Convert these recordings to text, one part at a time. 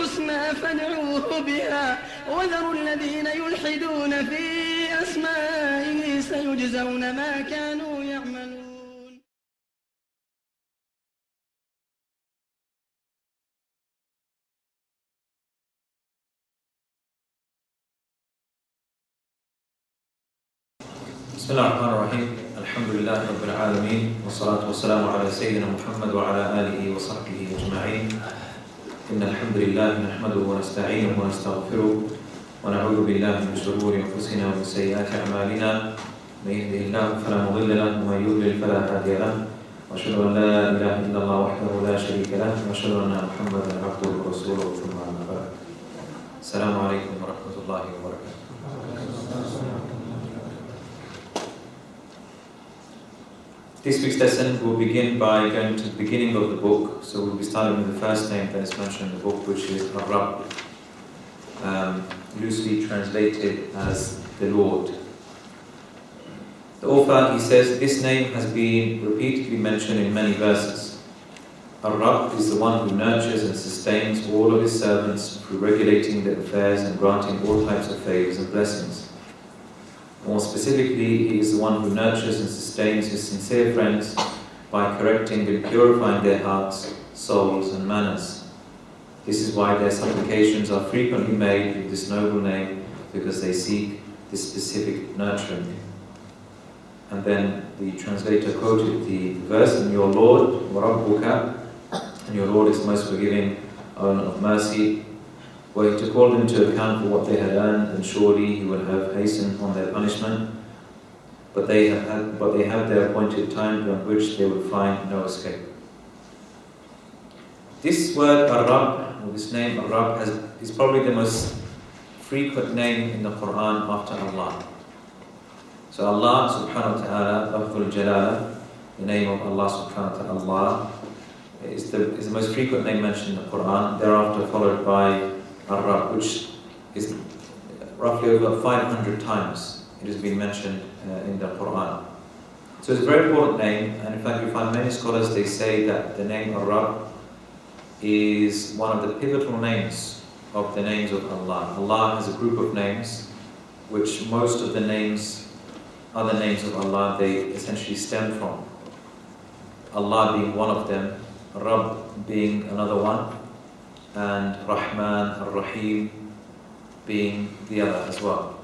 الحسنى فادعوه بها وذروا الذين يلحدون في أسمائه سيجزون ما كانوا يعملون. بسم الله الرحمن الرحيم. الحمد لله رب العالمين والصلاة والسلام على سيدنا محمد وعلى آله وصحبه أجمعين. إن الحمد لله نحمده ونستعينه ونستغفره ونعوذ بالله من شرور أنفسنا ومن سيئات أعمالنا. من يهده الله فلا مضل له ومن يضلل فلا هادي له. وأشهد أن لا إله إلا الله وحده لا شريك له وأشهد أن محمدا عبده ورسوله ثم أما بعد. السلام عليكم ورحمة الله وبركاته. This week's lesson will begin by going to the beginning of the book. So we'll be starting with the first name that is mentioned in the book, which is Ar-Rabb, loosely translated as the Lord. The author, he says, this name has been repeatedly mentioned in many verses. Ar-Rabb is the one who nurtures and sustains all of his servants through regulating their affairs and granting all types of favors and blessings. More specifically, he is the one who nurtures and sustains his sincere friends by correcting and purifying their hearts, souls and manners. This is why their supplications are frequently made with this noble name, because they seek this specific nurturing. And then the translator quoted the verse, "And your Lord, وَرَبُّكَ," and your Lord is most forgiving, owner of mercy, were he to call them to account for what they had earned, then surely he would have hastened on their punishment. But they have their appointed time beyond which they would find no escape. This word Ar-Rabb, or this name Ar-Rabb, is probably the most frequent name in the Quran after Allah. So Allah subhanahu wa ta'ala, Lafzul Jalala, the name of Allah subhanahu wa ta'ala, is the most frequent name mentioned in the Quran, thereafter followed by Ar-Rabb, which is roughly over 500 times it has been mentioned in the Quran. So it's a very important name, and in fact you find many scholars, they say that the name Ar-Rabb is one of the pivotal names of the names of Allah. Allah has a group of names which most of the names, other names of Allah, they essentially stem from. Allah being one of them, Rabb being another one, and Rahman, Ar-Rahim being the other as well.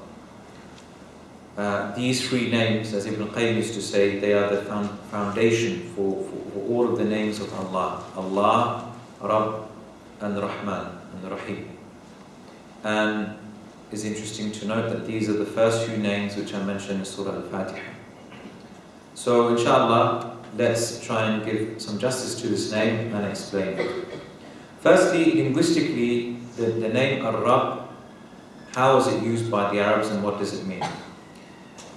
These three names, as Ibn Qayyim used to say, they are the foundation for all of the names of Allah. Allah, Rabb, and Rahman, and Rahim. And it's interesting to note that these are the first few names which are mentioned in Surah Al-Fatiha. So inshallah, let's try and give some justice to this name and explain it. Firstly, linguistically, the name Ar-Rabb, how is it used by the Arabs and what does it mean?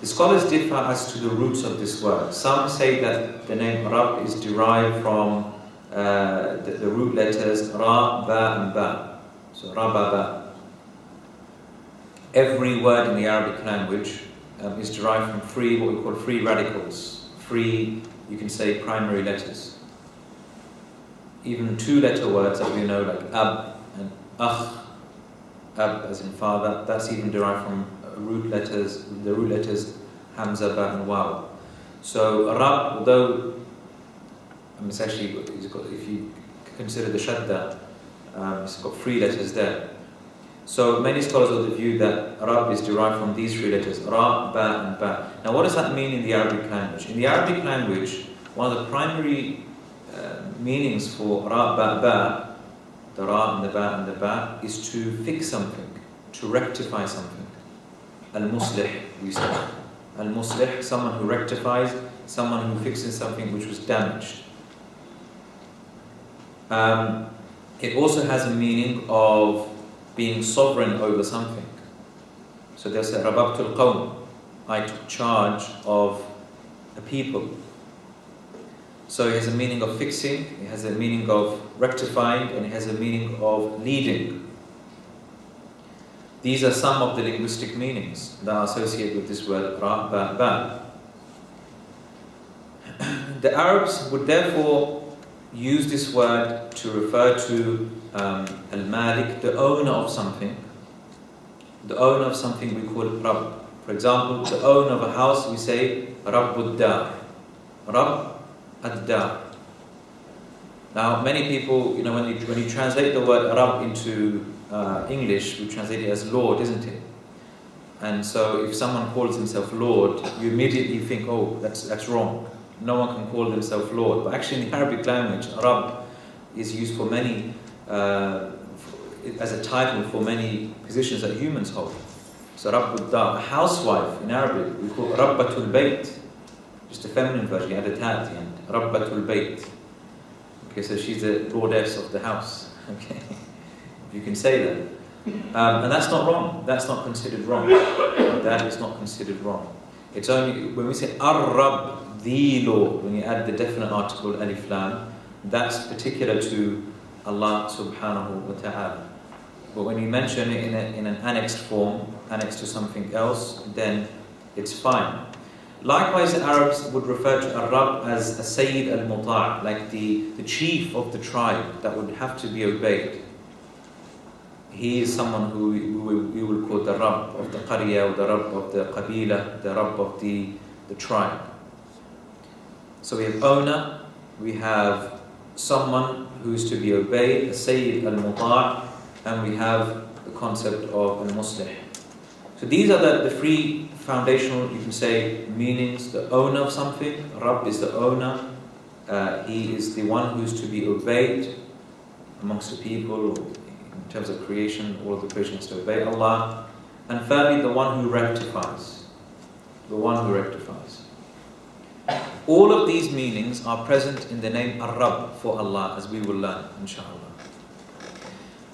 The scholars differ as to the roots of this word. Some say that the name Rabb is derived from the root letters Ra, Ba and Ba. So Ra, Ba, Ba. Every word in the Arabic language is derived from what we call free radicals. Free, you can say, primary letters. Even two-letter words that we know, like Ab and Akh, Ab as in father, that's even derived from the root letters Hamza, Ba and Waw. So Rabb, although it's actually, if you consider the Shadda, it's got three letters there. So many scholars of the view that Rabb is derived from these three letters, Ra, Ba and Ba. Now what does that mean in the Arabic language? In the Arabic language, one of the primary meanings for Ra, Ba, Ba, the Ra and the Ba and the Ba, is to fix something, to rectify something. Al-Muslih, we say. Al-Muslih, someone who rectifies, someone who fixes something which was damaged. It also has a meaning of being sovereign over something. So there's a Rababtul Qawm, I took charge of a people. So it has a meaning of fixing, it has a meaning of rectifying, and it has a meaning of leading. These are some of the linguistic meanings that are associated with this word Ra, Ba, Ba. The Arabs would therefore use this word to refer to Al-Malik, the owner of something. The owner of something we call Rabb. For example, the owner of a house we say Rabbud Dar. Rabb ad-Dar. Now, many people, when you translate the word Rabb into English, we translate it as Lord, isn't it? And so, if someone calls himself Lord, you immediately think, oh, that's wrong. No one can call themselves Lord. But actually, in the Arabic language, Rabb is used for many, as a title for many positions that humans hold. So, Rabbud Dar, a housewife in Arabic, we call Rabbatul Bayt. Just a feminine version, you add a ta at the end. Rabbatul Bayt. Okay, so she's the lordess of the house. Okay, if you can say that. And that's not wrong. That's not considered wrong. That is not considered wrong. It's only when we say Ar-Rabb, the Lord, when you add the definite article alif lam, that's particular to Allah subhanahu wa ta'ala. But when you mention it in an annexed form, annexed to something else, then it's fine. Likewise, the Arabs would refer to Ar-Rabb as a Sayyid al-Muta', like the chief of the tribe that would have to be obeyed. He is someone who we will call the Rabb of the Qarya, or the Rabb of the Qabila, the Rabb of the tribe. So we have owner, we have someone who is to be obeyed, a Sayyid al-Muta', and we have the concept of al-Muslih. So these are the three foundational, you can say, meanings. The owner of something, Rabb is the owner, he is the one who is to be obeyed amongst the people, or in terms of creation, all of the creation is to obey Allah. And thirdly, the one who rectifies. The one who rectifies. All of these meanings are present in the name Ar-Rabb for Allah, as we will learn, inshallah.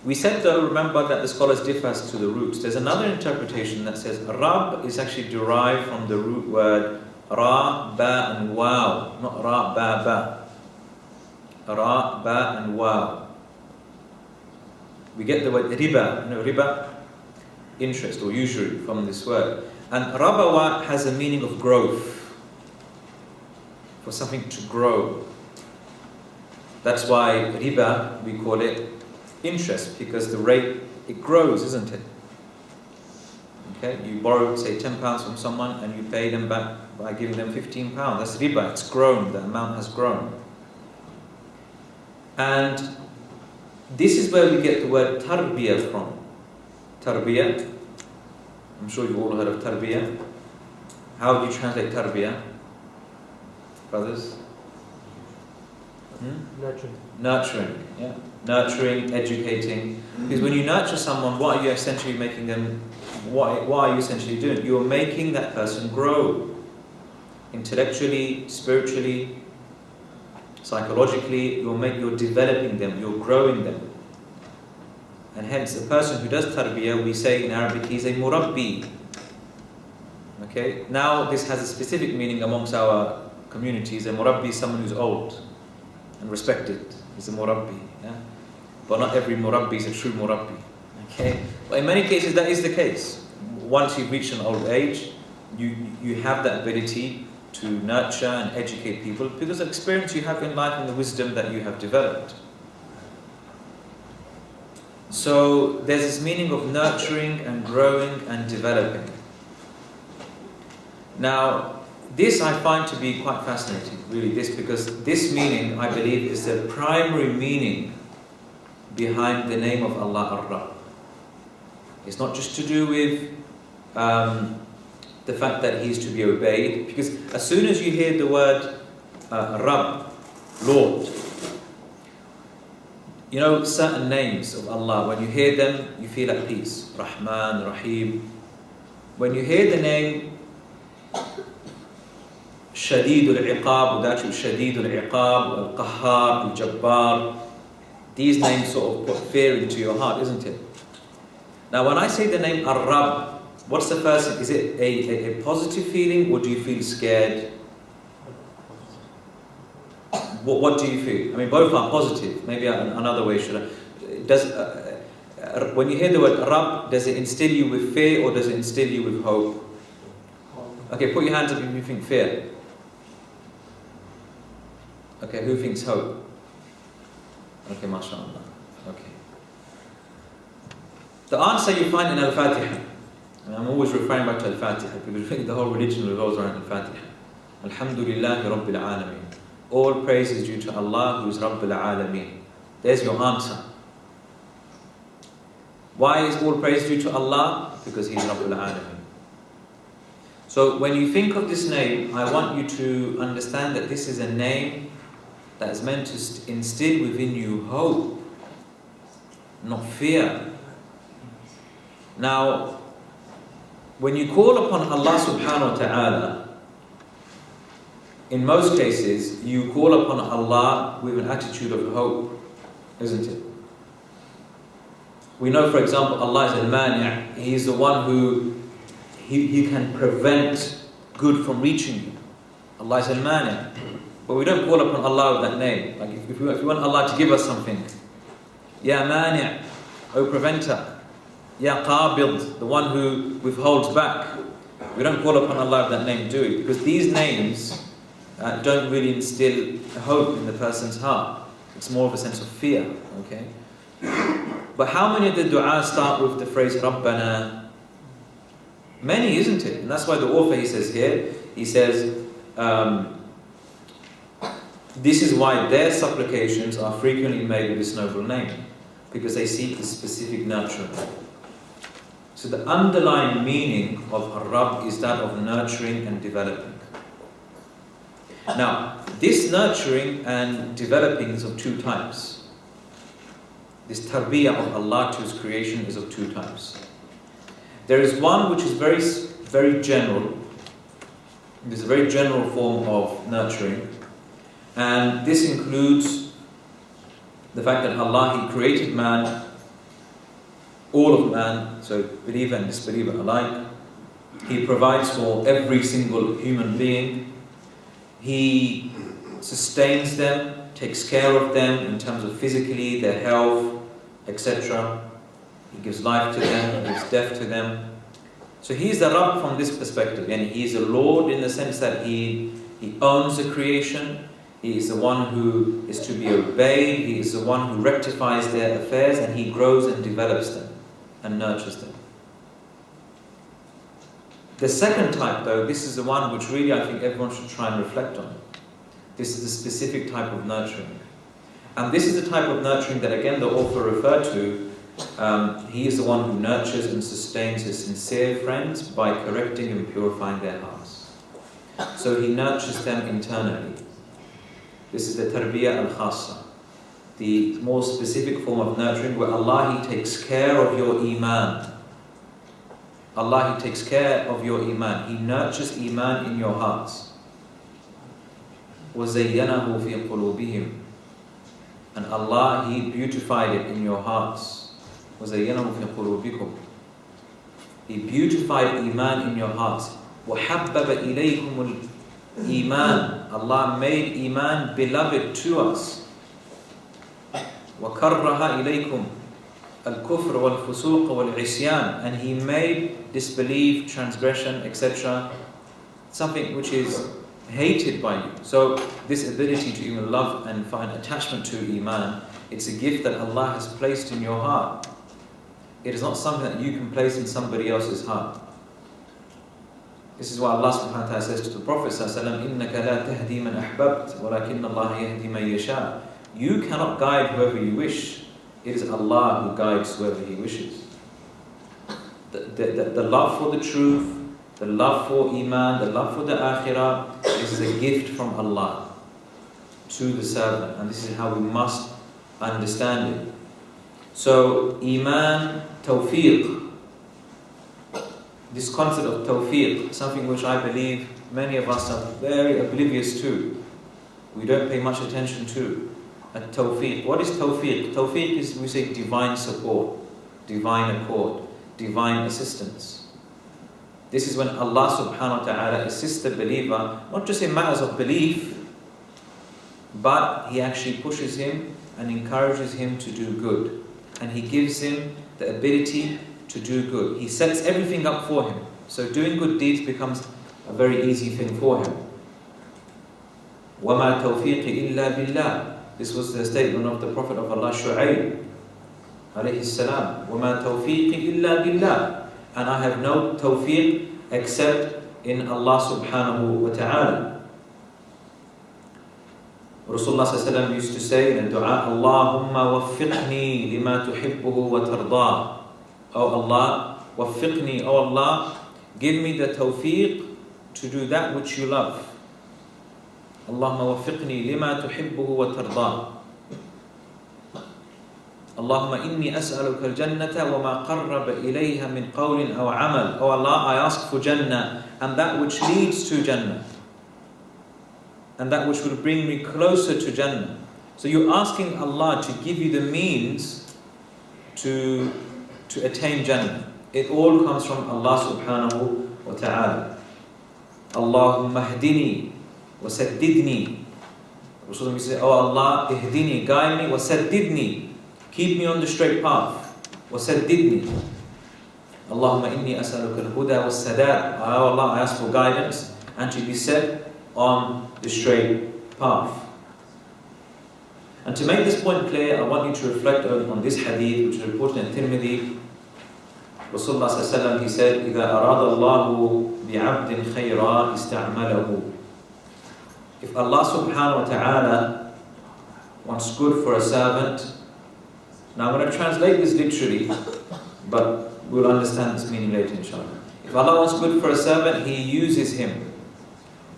We said though, remember that the scholars differ as to the roots. There's another interpretation that says Rabb is actually derived from the root word Ra, Ba and Waw, not Ra, Ba, Ba. Ra, Ba and Waw. We get the word riba, riba, interest or usury from this word. And Rabawa has a meaning of growth, for something to grow. That's why riba, we call it interest, because the rate, it grows, isn't it? Okay, you borrow, say, £10 from someone and you pay them back by giving them £15. That's riba, it's grown, the amount has grown. And this is where we get the word Tarbiyah from. Tarbiyah, I'm sure you've all heard of Tarbiyah. How do you translate Tarbiyah, brothers? Nurturing, yeah. Nurturing, educating. Because when you nurture someone, what are you essentially making them, what are you essentially doing? You're making that person grow. Intellectually, spiritually, psychologically, you're developing them, you're growing them. And hence, a person who does tarbiyah, we say in Arabic, he's a murabbi. Okay? Now, this has a specific meaning amongst our communities. A murabbi is someone who's old and respected. He's a murabbi. Yeah? But not every murabbi is a true murabbi. Okay? But in many cases, that is the case. Once you've reached an old age, you have that ability to nurture and educate people because of experience you have in life and the wisdom that you have developed. So there's this meaning of nurturing and growing and developing. Now, this I find to be quite fascinating, really, because this meaning, I believe, is the primary meaning behind the name of Allah, Ar-Rabb. It's not just to do with the fact that He is to be obeyed, because as soon as you hear the word Rabb, Lord, you know certain names of Allah, when you hear them, you feel at peace. Rahman, Rahim. When you hear the name Shadid al-Iqab, that's Shadid al-Iqab, Al-Qahhar, Al-Jabbar, these names sort of put fear into your heart, isn't it? Now when I say the name Ar-Rabb, what's the first thing? Is it a positive feeling, or do you feel scared? What do you feel? I mean, both are positive. Maybe another way should I... when you hear the word Rabb, does it instill you with fear or does it instill you with hope? Okay, put your hands up if you think fear. Okay, who thinks hope? Okay, mashallah. Okay. The answer you find in Al-Fatiha. And I'm always referring back to Al-Fatiha because really the whole religion revolves around Al-Fatiha. Alhamdulillahi Rabbil Alameen. All praise is due to Allah who is Rabbil Alameen. There's your answer. Why is all praise due to Allah? Because He is Rabbil Alameen. So when you think of this name, I want you to understand that this is a name that is meant to instill within you hope, not fear. Now, when you call upon Allah subhanahu wa ta'ala, in most cases, you call upon Allah with an attitude of hope, isn't it? We know, for example, Allah is al-Mani'. He is the one who he can prevent good from reaching you. Allah is al-Mani'. But we don't call upon Allah with that name. Like if you want Allah to give us something, Ya Mani', O Preventer, Ya Qabid, the one who withholds back. We don't call upon Allah with that name, do we? Because these names don't really instill hope in the person's heart. It's more of a sense of fear, okay? But how many of the du'a start with the phrase Rabbana? Many, isn't it? And that's why the author, he says here, he says, this is why their supplications are frequently made with this noble name, because they seek the specific nurturing. So the underlying meaning of Ar-Rabb is that of nurturing and developing. Now, this nurturing and developing is of two types. This Tarbiyah of Allah to His creation is of two types. There is one which is very, very general. There's a very general form of nurturing. And this includes the fact that Allah, He created man, all of man, so believer and disbeliever alike. He provides for every single human being. He sustains them, takes care of them in terms of physically, their health, etc. He gives life to them, He gives death to them. So He is the Rabb from this perspective, and He is a Lord in the sense that He owns the creation. He is the one who is to be obeyed. He is the one who rectifies their affairs, and He grows and develops them and nurtures them. The second type, though, this is the one which really I think everyone should try and reflect on. This is the specific type of nurturing. And this is the type of nurturing that, again, the author referred to. He is the one who nurtures and sustains his sincere friends by correcting and purifying their hearts. So He nurtures them internally. This is the Tarbiyah al-Khassa, the more specific form of nurturing where Allah, He takes care of your Iman. Allah, He takes care of your Iman. He nurtures Iman in your hearts. وَزَيَّنَهُ فِي قُلُوبِهِمْ. And Allah, He beautified it in your hearts. وَزَيَّنَهُ فِي قُلُوبِكُمْ. He beautified Iman in your hearts. وَحَبَّبَ إِلَيْكُمُ الْإِيمَانِ. Allah made Iman beloved to us. وَكَرَّهَ إِلَيْكُمْ الْكُفْرَ وَالْفُسُوقَ وَالْعِصْيَانِ. And He made disbelief, transgression, etc. something which is hated by you. So this ability to even love and find attachment to Iman, it's a gift that Allah has placed in your heart. It is not something that you can place in somebody else's heart. This is why Allah subhanahu wa ta'ala says to the Prophet إِنَّكَ لَا تَهْدِي مَنْ أَحْبَبْتَ وَلَكِنَّ اللَّهَ يَهْدِي مَنْ يَشَاءُ. You cannot guide whoever you wish. It is Allah who guides whoever He wishes. The love for the truth, the love for Iman, the love for the Akhirah, this is a gift from Allah to the servant, and this is how we must understand it. So Iman, Tawfiq, this concept of Tawfiq, something which I believe many of us are very oblivious to. We don't pay much attention to. Tawfiq. What is Tawfiq? Tawfiq is, we say, divine support, divine accord, divine assistance. This is when Allah subhanahu wa ta'ala assists the believer, not just in matters of belief, but He actually pushes him and encourages him to do good. And He gives him the ability to do good. He sets everything up for him. So doing good deeds becomes a very easy thing for him. وَمَا تَوْفِيقِ إِلَّا بِاللَّهِ. This was the statement of the Prophet of Allah, Shu'ayb. alayhi salam, وَمَا تَوْفِيقِ إِلَّا بِاللَّهِ, and I have no tawfiq except in Allah subhanahu wa ta'ala. Rasulullah sallallahu alayhi wa sallam used to say in a dua, Allahumma waffiqni lima tuhibbuhu wa tardah. Oh Allah, waffiqni, oh Allah, give me the tawfiq to do that which you love. Allahumma waffiqni lima tuhibbuhu wa tardah. Allahumma inni as'aluka al-jannata wa ma qarraba ilayha min qawlin aw amal. Oh Allah, I ask for Jannah and that which leads to Jannah, and that which will bring me closer to Jannah. So you're asking Allah to give you the means to attain Jannah. It all comes from Allah subhanahu wa ta'ala. Allahumma hdini wa saddidni. Rasulullah says, oh Allah, ihdini, guide me, wa saddidni, keep me on the straight path. wa saddidni. Allahumma inni as'aluka al-huda wa sadad. Oh Allah, I ask for guidance and to be set on the straight path. And to make this point clear, I want you to reflect on this hadith, which is reported in Tirmidhi. Rasulullah sallallahu alaihi wasallam, he said, إِذَا أَرَادَ اللَّهُ بِعَبْدٍ خَيْرًا اسْتَعْمَلَهُ. If Allah subhanahu wa ta'ala wants good for a servant, now I'm going to translate this literally, but we'll understand this meaning later inshallah. If Allah wants good for a servant, He uses him,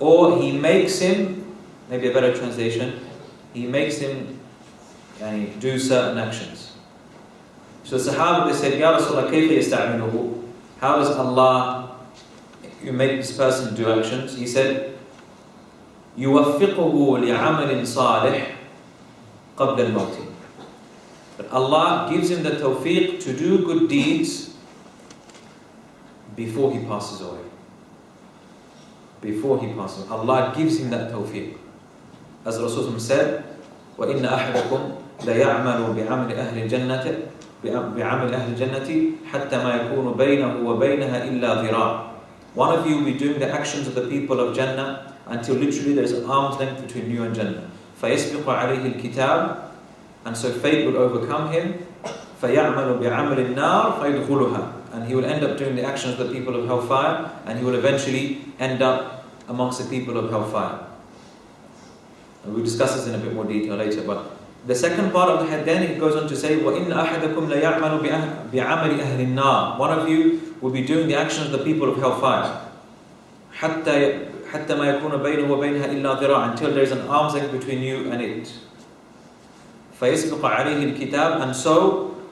or He makes him, maybe a better translation, He makes him do certain actions. So the Sahaba, they said, Ya Rasulullah, kayfa yasta'minuhu? How does Allah, you make this person do actions? He said, يُوَفِّقُهُ لِعَمَلٍ صَالِحٍ قَبْلَ الْمَوْتِ. But Allah gives him the tawfiq to do good deeds before he passes away. Before he passes away. Allah gives him that tawfiq. As Rasulullah said, وَإِنَّ أَحَدَكُمْ لَيَعْمَلُ بِعَمْلِ أَهْلِ الْجَنَّةِ بعمل أهل الجنة حتى ما يكون بينه وبينها إلا ذراع. One of you will be doing the actions of the people of Jannah until literally there is an arm's length between you and Jannah. فيسبق عليه الكتاب, and so fate will overcome him. فيعمل بعمل النار فيدخلها, and he will end up doing the actions of the people of hellfire, and he will eventually end up amongst the people of hellfire. And we'll discuss this in a bit more detail later, but the second part of the hadith, then it goes on to say, وَإِنَّ أَحَدَكُمْ لَيَعْمَلُ بِعَمَلِ أَهْلِ النَّارِ. One of you will be doing the actions of the people of hellfire. حَتَّى مَا يَكُونَ بَيْنَهُ وَبَيْنَهَا إِلَّا ذِرَاعٍ, until there is an arm's length between you and it. فَيَسْبِقَ عَلَيْهِ الْكِتَابِ, and so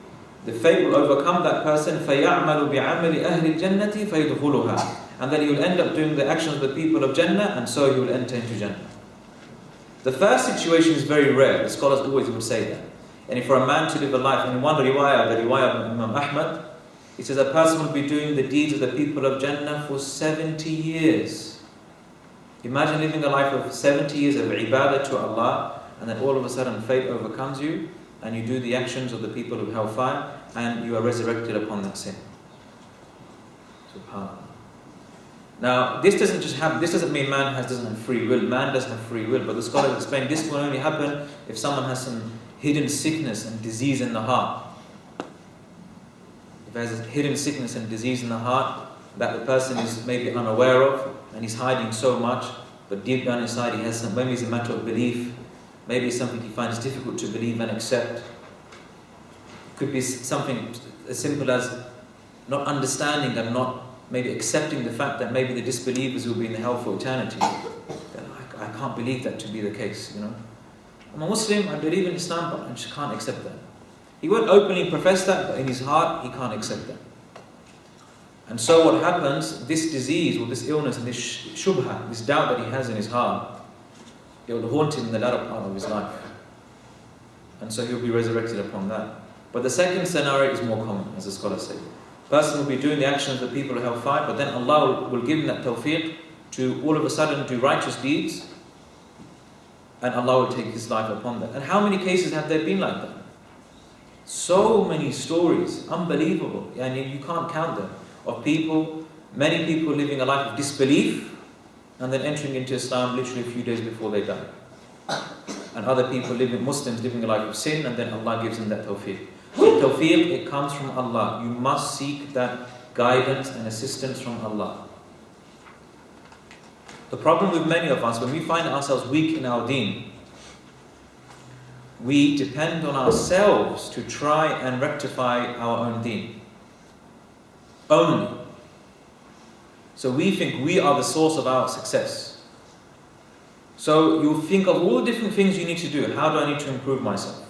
the fate will overcome that person. فَيَعْمَلُ بِعَمَلِ أَهْلِ الْجَنَّةِ فَيَدْخُلُهَا, and then he will end up doing the actions of the people of Jannah, and so he will enter into Jannah. The first situation is very rare. The scholars always would say that. And for a man to live a life, and in one riwayah, the riwayah of Imam Ahmad, it says a person will be doing the deeds of the people of Jannah for 70 years. Imagine living a life of 70 years of ibadah to Allah, and then all of a sudden fate overcomes you, and you do the actions of the people of hellfire, and you are resurrected upon that sin. SubhanAllah. Now, this doesn't just happen. This doesn't mean man doesn't have free will. Man does have free will, but the scholars explain this will only happen if someone has some hidden sickness and disease in the heart. If there's a hidden sickness and disease in the heart that the person is maybe unaware of, and he's hiding so much, but deep down inside he has some, maybe it's a matter of belief, maybe it's something he finds difficult to believe and accept. It could be something as simple as not understanding and not maybe accepting the fact that maybe the disbelievers will be in the hell for eternity. Then I can't believe that to be the case, I'm a Muslim, I believe in Islam, but I just can't accept that. He won't openly profess that, but in his heart, he can't accept that. And so what happens, this disease or this illness and this shubha, this doubt that he has in his heart, it will haunt him in the latter part of his life. And so he'll be resurrected upon that. But the second scenario is more common, as the scholars say. Person will be doing the actions of the people of hellfire, but then Allah will give him that tawfiq to all of a sudden do righteous deeds, and Allah will take his life upon that. And how many cases have there been like that? So many stories, unbelievable, and you can't count them, of people, many people living a life of disbelief and then entering into Islam literally a few days before they die. And other people Muslims living a life of sin, and then Allah gives them that tawfiq. So tawfiq, it comes from Allah. You must seek that guidance and assistance from Allah. The problem with many of us, when we find ourselves weak in our deen, we depend on ourselves to try and rectify our own deen. Only. So we think we are the source of our success. So you think of all the different things you need to do. How do I need to improve myself?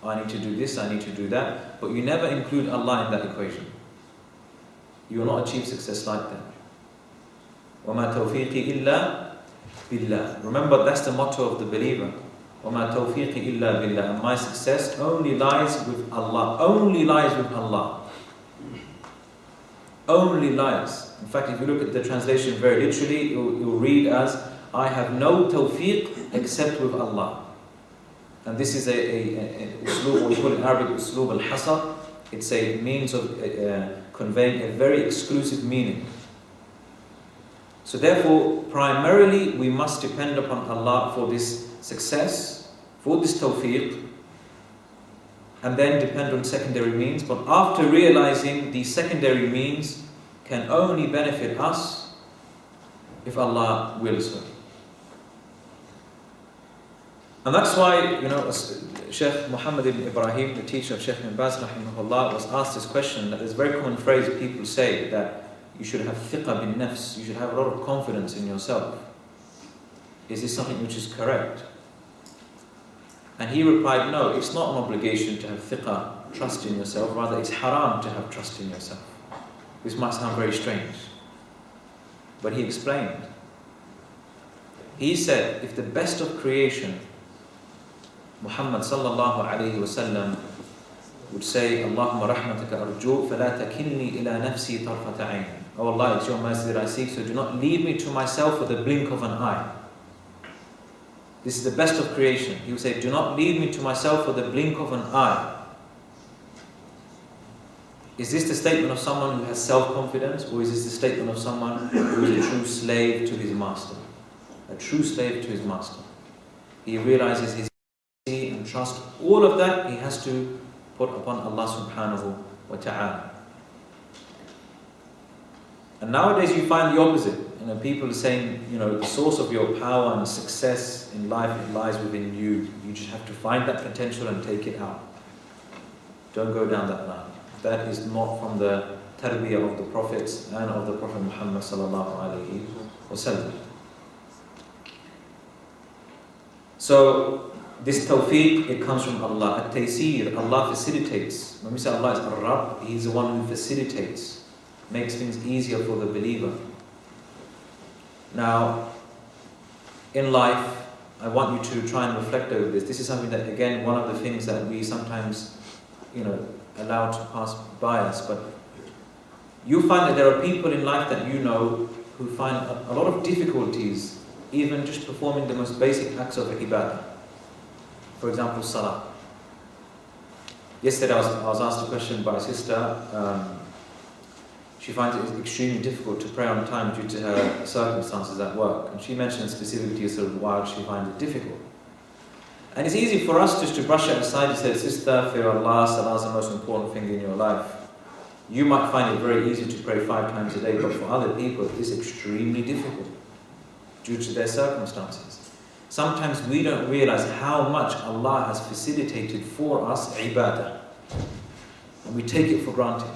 I need to do this, I need to do that. But you never include Allah in that equation. You will not achieve success like that. وَمَا تَوْفِيقِ إِلَّا بِاللَّهِ. Remember, that's the motto of the believer. وَمَا تَوْفِيقِ إِلَّا بِاللَّهِ. And my success only lies with Allah. Only lies with Allah. Only lies. In fact, if you look at the translation very literally, you'll read as, I have no tawfiq except with Allah. And this is a uslub, we call it in Arabic uslub al-hasar. It's a means of conveying a very exclusive meaning. So therefore, primarily we must depend upon Allah for this success, for this tawfiq, and then depend on secondary means. But after realizing these secondary means can only benefit us if Allah wills so. And that's why, Sheikh Muhammad ibn Ibrahim, the teacher of Sheikh ibn Baz rahimahullah, was asked this question, that there's a very common phrase people say, that you should have thiqa bin nafs, you should have a lot of confidence in yourself. Is this something which is correct? And he replied, no, it's not an obligation to have thiqa, trust in yourself, rather it's haram to have trust in yourself. This might sound very strange, but he explained. He said, if the best of creation, Muhammad sallallahu alayhi wa sallam, would say, Allahumma rahmataka arju, fala takilni ila nafsi tarfata ayn. Oh Allah, it's your mercy that I seek, so do not leave me to myself for the blink of an eye. This is the best of creation. He would say, do not leave me to myself for the blink of an eye. Is this the statement of someone who has self-confidence, or is this the statement of someone who is a true slave to his master? A true slave to his master. He realizes his and trust, all of that he has to put upon Allah subhanahu wa ta'ala. And nowadays you find the opposite. People are saying, the source of your power and success in life, it lies within you. You just have to find that potential and take it out. Don't go down that line. That is not from the Tarbiyah of the Prophets and of the Prophet Muhammad sallallahu alayhi wa sallam. So, this tawfiq, it comes from Allah. At-taysir, Allah facilitates. When we say Allah is Ar-Rabb, He's the one who facilitates, makes things easier for the believer. Now, in life, I want you to try and reflect over this. This is something that, again, one of the things that we sometimes, allow to pass by us. But you find that there are people in life that you know who find a lot of difficulties even just performing the most basic acts of ibadah. For example, salah. Yesterday I was asked a question by a sister. She finds it extremely difficult to pray on time due to her circumstances at work. And she mentioned specifically sort of why she finds it difficult. And it's easy for us just to brush it aside and say, sister, fear Allah, salah is the most important thing in your life. You might find it very easy to pray 5 times a day, but for other people it's extremely difficult due to their circumstances. Sometimes we don't realize how much Allah has facilitated for us ibadah. And we take it for granted.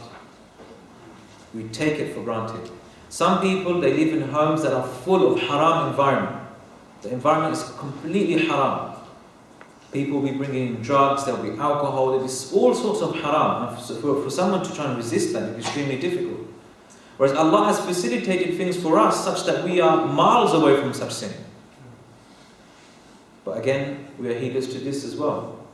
We take it for granted. Some people, they live in homes that are full of haram environment. The environment is completely haram. People will be bringing in drugs, there will be alcohol, there will be all sorts of haram. And for someone to try and resist that, it's extremely difficult. Whereas Allah has facilitated things for us such that we are miles away from such sin. But again, we are heedless to this as well.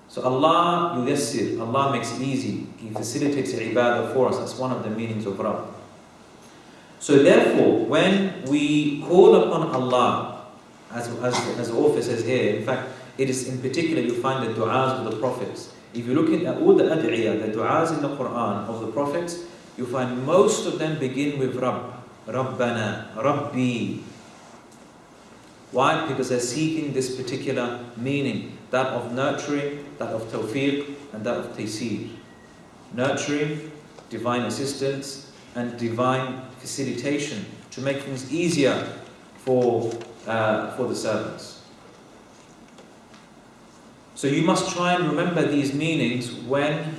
So Allah yuyassir, Allah makes it easy. He facilitates ibadah for us. That's one of the meanings of Rabb. So therefore, when we call upon Allah, as the author says here, in fact, it is in particular you find the du'as of the prophets. If you look at all the ad'iyah, the du'as in the Quran of the prophets, you find most of them begin with Rabb, Rabbana, Rabbi. Why? Because they're seeking this particular meaning, that of nurturing that of tawfiq and that of taysir. Nurturing, divine assistance, and divine facilitation to make things easier for the servants. So you must try and remember these meanings when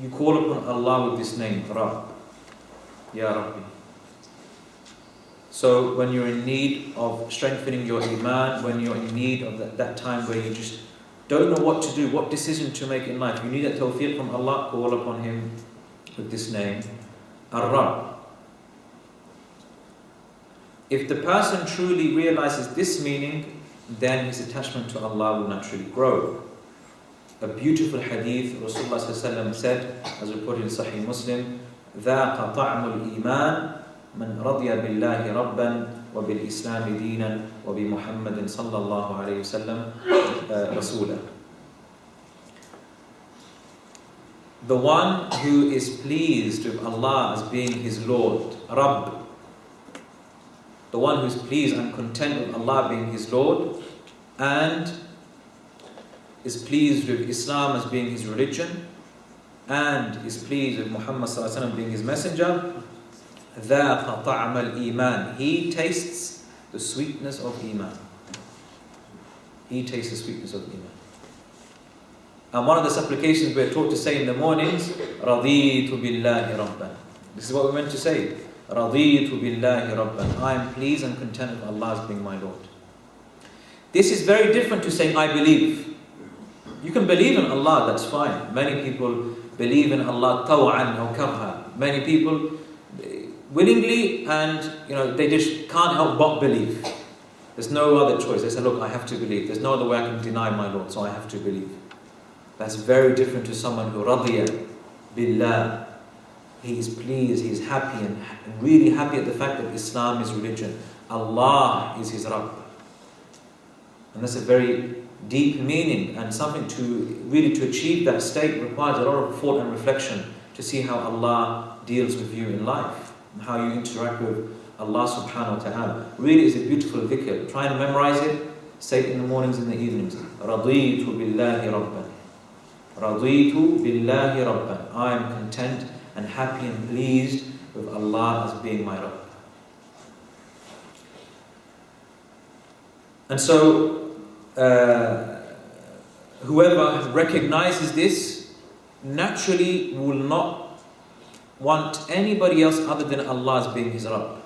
you call upon Allah with this name, Rabb, Ya Rabbi. So when you're in need of strengthening your iman, when you're in need of that time where you just don't know what to do, what decision to make in life, you need that tawfiq from Allah, call upon Him with this name, Ar-Rabb. If the person truly realizes this meaning, then his attachment to Allah will naturally grow. A beautiful hadith, Rasulullah ﷺ said, as reported in Sahih Muslim, ذَاقَ طَعْمُ الْإِيمَانِ مَنْ رَضِيَ بِاللَّهِ رَبًّا وَبِالْإِسْلَامِ دِينًا وَبِمُحَمَّدٍ صَلَّى اللَّهُ عَلَيْهِ وسلم رَسُولًا. The one who is pleased with Allah as being his Lord, Rabb, the one who is pleased and content with Allah being his Lord, and is pleased with Islam as being his religion, and is pleased with Muhammad ﷺ being his messenger, ذَاقَ طَعْمَ الْإِيمَانِ. He tastes the sweetness of Iman. He tastes the sweetness of Iman. And one of the supplications we're taught to say in the mornings, رَضِيتُ بِاللَّهِ رَبًّا. This is what we're meant to say. رَضِيتُ بِاللَّهِ رَبًّا. I am pleased and content with Allah as being my Lord. This is very different to saying, I believe. You can believe in Allah, that's fine. Many people believe in Allah taw'an or karha. Many people willingly, and they just can't help but believe. There's no other choice. They say, look, I have to believe. There's no other way I can deny my Lord, so I have to believe. That's very different to someone who radiya billah. He is pleased, he is happy, and really happy at the fact that Islam is religion. Allah is his Rabb. And that's a very deep meaning, and something to achieve that state requires a lot of thought and reflection to see how Allah deals with you in life, and how you interact with Allah subhanahu wa ta'ala. Really is a beautiful dhikr. Try and memorize it, say it in the mornings and the evenings. Raditu billahi rabban. Raditu billahi rabban. I am content and happy and pleased with Allah as being my Rabb. And so, whoever recognizes this naturally will not want anybody else other than Allah as being his Rabb.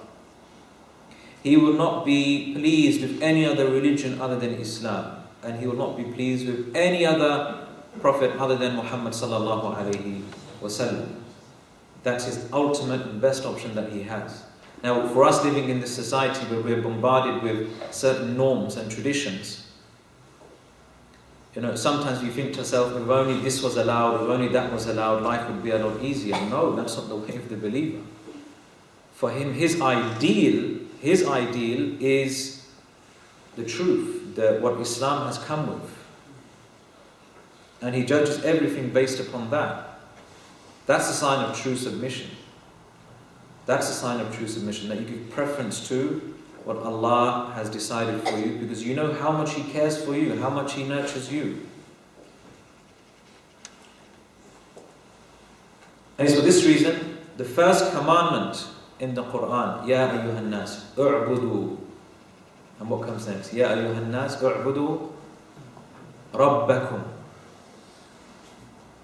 He will not be pleased with any other religion other than Islam, and he will not be pleased with any other prophet other than Muhammad sallallahu alayhi wasallam. That's his ultimate and best option that he has. Now, for us living in this society where we're bombarded with certain norms and traditions, sometimes you think to yourself, if only this was allowed, if only that was allowed, life would be a lot easier. No, that's not the way of the believer. For him, his ideal is the truth, what Islam has come with. And he judges everything based upon that. That's a sign of true submission. That's a sign of true submission, that you give preference to what Allah has decided for you, because you know how much He cares for you, how much He nurtures you. And it's for this reason, the first commandment in the Quran, Ya ayyuhan nas, u'budu. And what comes next? Ya ayyuhan nas, u'budu rabbakum.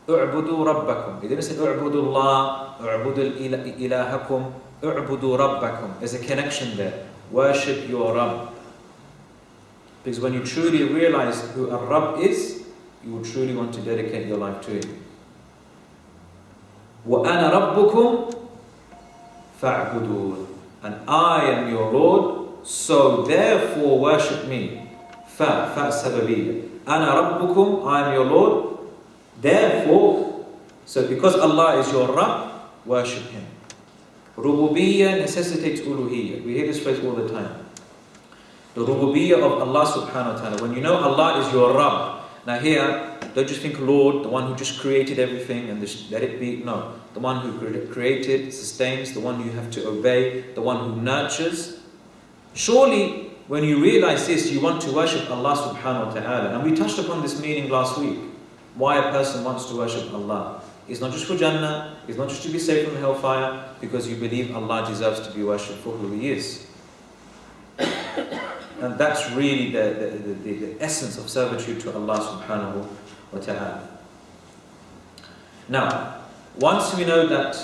U'budu rabbakum. He didn't say u'budu Allah, u'budu ilahakum, u'budu rabbakum. There's a connection there. Worship your Rabb. Because when you truly realize who Ar-Rabb is, you will truly want to dedicate your life to Him. وَأَنَا رَبُّكُمْ فَاعْبُدُونَ. And I am your Lord, so therefore worship me. Fa sababiyya. أَنَا رَبُّكُمْ, I am your Lord, therefore, so because Allah is your Rabb, worship Him. Rububiyyah necessitates uluhiyyah. We hear this phrase all the time. The rububiyyah of Allah subhanahu wa ta'ala. When you know Allah is your Rabb. Now here, don't just think Lord, the one who just created everything and just let it be. No. The one who created, sustains, the one you have to obey, the one who nurtures. Surely, when you realize this, you want to worship Allah subhanahu wa ta'ala. And we touched upon this meaning last week. why a person wants to worship Allah. It's not just for Jannah, it's not just to be safe from hellfire, because you believe Allah deserves to be worshipped for who He is. And that's really the essence of servitude to Allah subhanahu wa ta'ala. Now, once we know that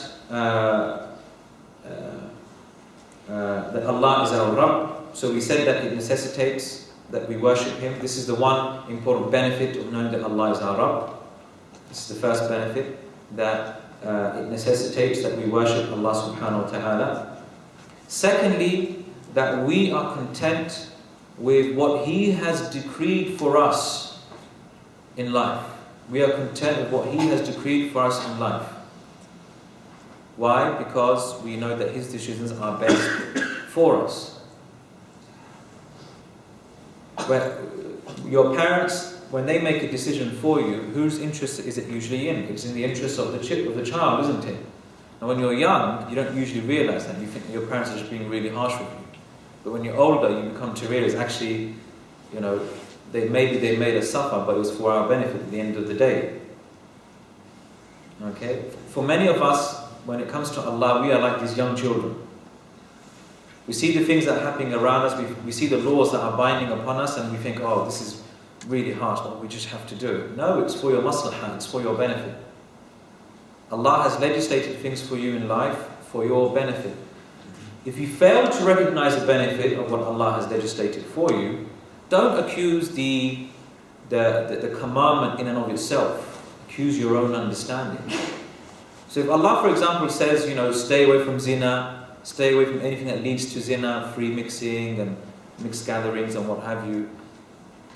that Allah is our Rabb, so we said that it necessitates that we worship Him. This is the one important benefit of knowing that Allah is our Rabb. This is the first benefit, that it necessitates that we worship Allah subhanahu wa ta'ala. Secondly, that we are content with what He has decreed for us in life. We are content with what He has decreed for us in life. Why? Because we know that His decisions are best for us. Where your parents, when they make a decision for you, whose interest is it usually in? It's in the interest of the child, isn't it? And when you're young, you don't usually realize that. You think your parents are just being really harsh with you. But when you're older, you become to realize, actually, they made us suffer, but it was for our benefit at the end of the day. Okay? For many of us, when it comes to Allah, we are like these young children. We see the things that are happening around us, we see the laws that are binding upon us, and we think, oh, this is really harsh, but we just have to do it. No, it's for your maslahah, it's for your benefit. Allah has legislated things for you in life for your benefit. If you fail to recognize the benefit of what Allah has legislated for you, don't accuse the commandment in and of itself. Accuse your own understanding. So if Allah, for example, says, stay away from zina, stay away from anything that leads to zina, free mixing and mixed gatherings and what have you.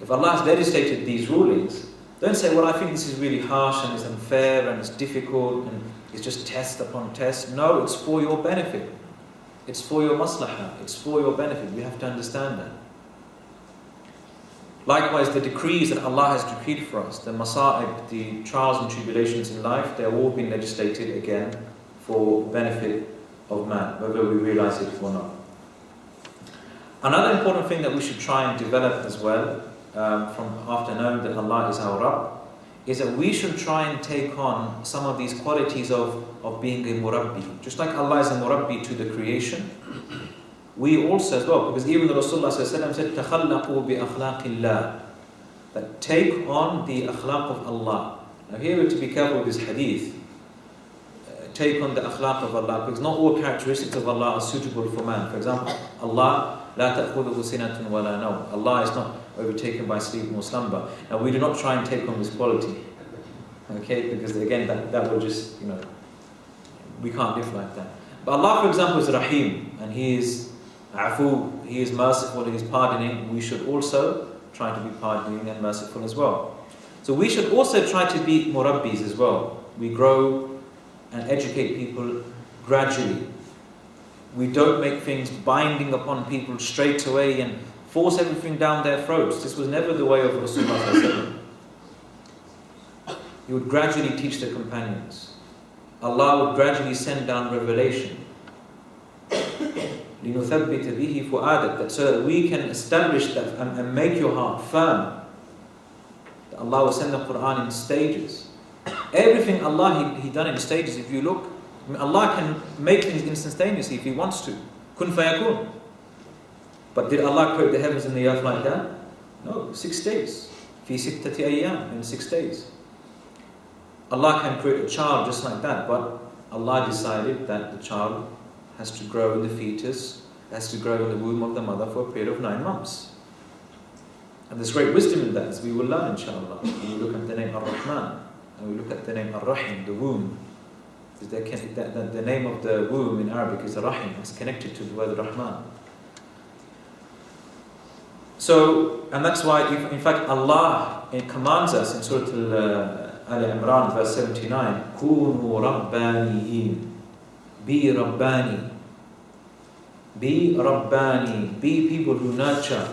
If Allah has legislated these rulings, don't say, well, I think this is really harsh and it's unfair and it's difficult and it's just test upon test. No, it's for your benefit. It's for your maslahah. It's for your benefit. We have to understand that. Likewise, the decrees that Allah has decreed for us, the masa'ib, the trials and tribulations in life, they're all been legislated again for benefit of man, whether we realize it or not. Another important thing that we should try and develop as well, from after knowing that Allah is our Rabb, is that we should try and take on some of these qualities of being a murabbi. Just like Allah is a murabbi to the creation, we also as well, because even the Rasulullah said, تَخَلَّقُوا بِأَخْلَاقِ اللَّهِ, that take on the akhlaq of Allah. Now here we have to be careful with this hadith. Take on the akhlaq of Allah, because not all characteristics of Allah are suitable for man. For example, Allah, لَا تَأْخُذُهُ سِنَةٌ وَلَا نَوْمٌ. Allah is not overtaken by sleep or slumber. Now we do not try and take on this quality. Okay, because again, that will just, we can't live like that. But Allah, for example, is Rahim, and He is Afu, He is merciful, He is pardoning. We should also try to be pardoning and merciful as well. So we should also try to be murabbis as well. We grow and educate people gradually. We don't make things binding upon people straight away and force everything down their throats. This was never the way of Rasulullah. He would gradually teach the companions. Allah would gradually send down revelation. لِنُثَبِّتَ بِهِ فُؤَادَكَ, so that we can establish that and make your heart firm. That Allah will send the Quran in stages. Everything Allah, He done in stages. If you look, Allah can make things instantaneously if He wants to. Kun fayakun. But did Allah create the heavens and the earth like that? No, 6 days. Fi sittati ayyam, in 6 days. Allah can create a child just like that, but Allah decided that the child has to grow in the fetus, has to grow in the womb of the mother for a period of 9 months. And there's great wisdom in that, as we will learn, inshallah. When we look at the name Ar-Rahman, and we look at the name Ar-Rahim, the womb. The name of the womb in Arabic is Ar-Rahim, it's connected to the word Rahman. So, and that's why, in fact, Allah commands us in Surah Al-Imran, verse 79, كُونُوا رَبَّانِيِّينَ, be Rabbani. Be Rabbani. Be people who nurture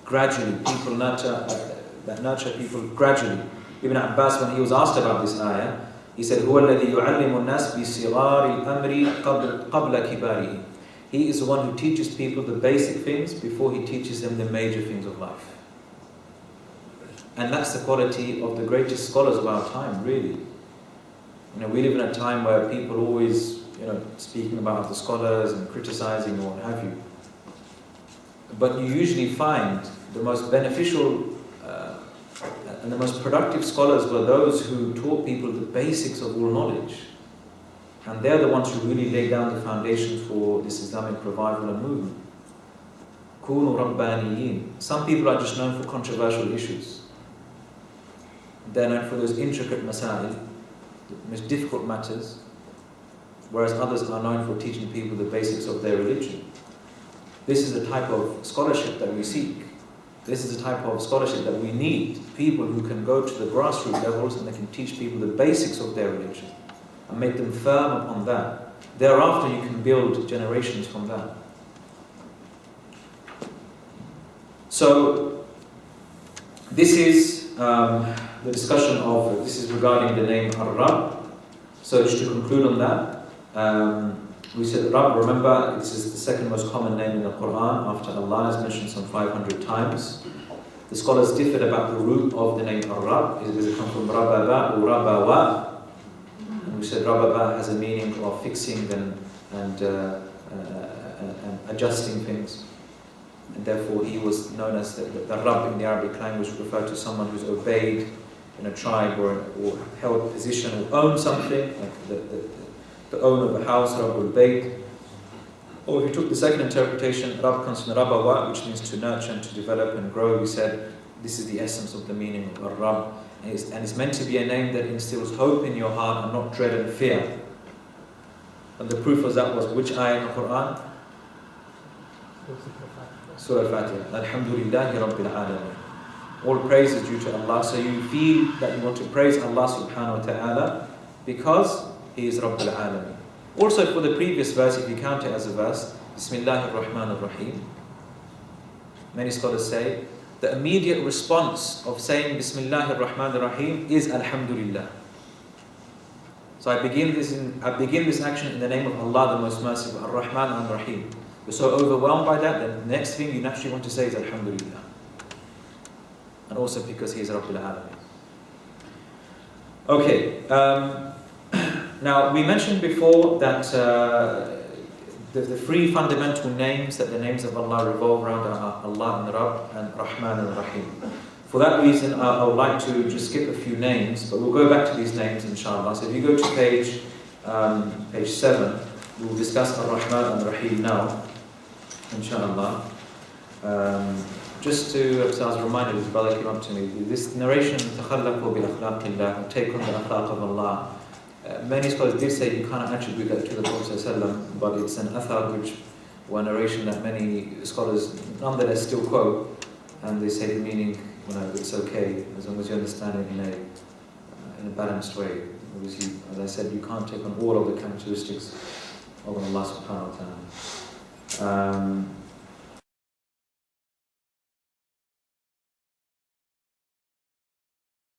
gradually. People that nurture people gradually. Ibn Abbas, when he was asked about this ayah, he said, هُوَ الَّذِي يُعَلِّمُ النَّاسِ بِصِغَارِ الْأَمْرِ قَبْلَ كِبَارِهِ. He is the one who teaches people the basic things before He teaches them the major things of life. And that's the quality of the greatest scholars of our time, really. We live in a time where people always, speaking about the scholars and criticizing or what have you. But you usually find the most beneficial and the most productive scholars were those who taught people the basics of all knowledge. And they're the ones who really laid down the foundations for this Islamic revival and movement. Kunu Rabbaniyin. Some people are just known for controversial issues. They're known for those intricate masail, the most difficult matters, whereas others are known for teaching people the basics of their religion. This is the type of scholarship that we seek. This is the type of scholarship that we need. People who can go to the grassroots levels and they can teach people the basics of their religion and make them firm upon that. Thereafter, you can build generations from that. So, this is the discussion of, this is regarding the name Ar-Rabb. So, just to conclude on that, we said Rabb, remember, this is the second most common name in the Quran after Allah, is mentioned some 500 times. The scholars differed about the root of the name Ar-Rabb. Does it come from Rababa or Rabawa? And we said Rababa has a meaning of fixing and adjusting things. And therefore he was known as the Rabb in the Arabic language, referred to someone who's obeyed in a tribe or held a position or owned something, like the owner of a house, Rabbul Bayt. Or if you took the second interpretation, Rabb comes from Rabawa, which means to nurture and to develop and grow. We said this is the essence of the meaning of Ar-Rabb. And it's meant to be a name that instills hope in your heart and not dread and fear. And the proof of that was which ayah in the Quran? Surah Al-Fatiha. Alhamdulillahi Rabbil Alameen. All praise is due to Allah. So you feel that you want to praise Allah subhanahu wa ta'ala because He is Rabbil Alameen. Also for the previous verse, if you count it as a verse, Bismillahir Rahmanir Rahim. Many scholars say the immediate response of saying Bismillahir Rahmanir Rahim is Alhamdulillah. So I begin this action in the name of Allah, the most merciful, Ar-Rahman and Rahim. You're so overwhelmed by that, then the next thing you naturally want to say is Alhamdulillah. And also because He is Rabbil Alameen. Okay. Now, we mentioned before that the three fundamental names that the names of Allah revolve around are Allah and Rabb and Rahman and Rahim. For that reason, I would like to just skip a few names, but we'll go back to these names inshallah. So if you go to page 7, we'll discuss Ar-Rahman and Rahim now, inshallah. Just to, as I was reminded, this brother came up to me, this narration, تَخَلَّقُوا بِالْأَخْلَاقِ اللَّهِ, take on the akhlaq of Allah. Many scholars did say you cannot attribute that to the Prophet ﷺ, but it's an athar, or narration that many scholars nonetheless still quote, and they say the meaning, it's okay as long as you understand it in a balanced way. Obviously, as I said, you can't take on all of the characteristics of Allah subhanahu wa ta'ala.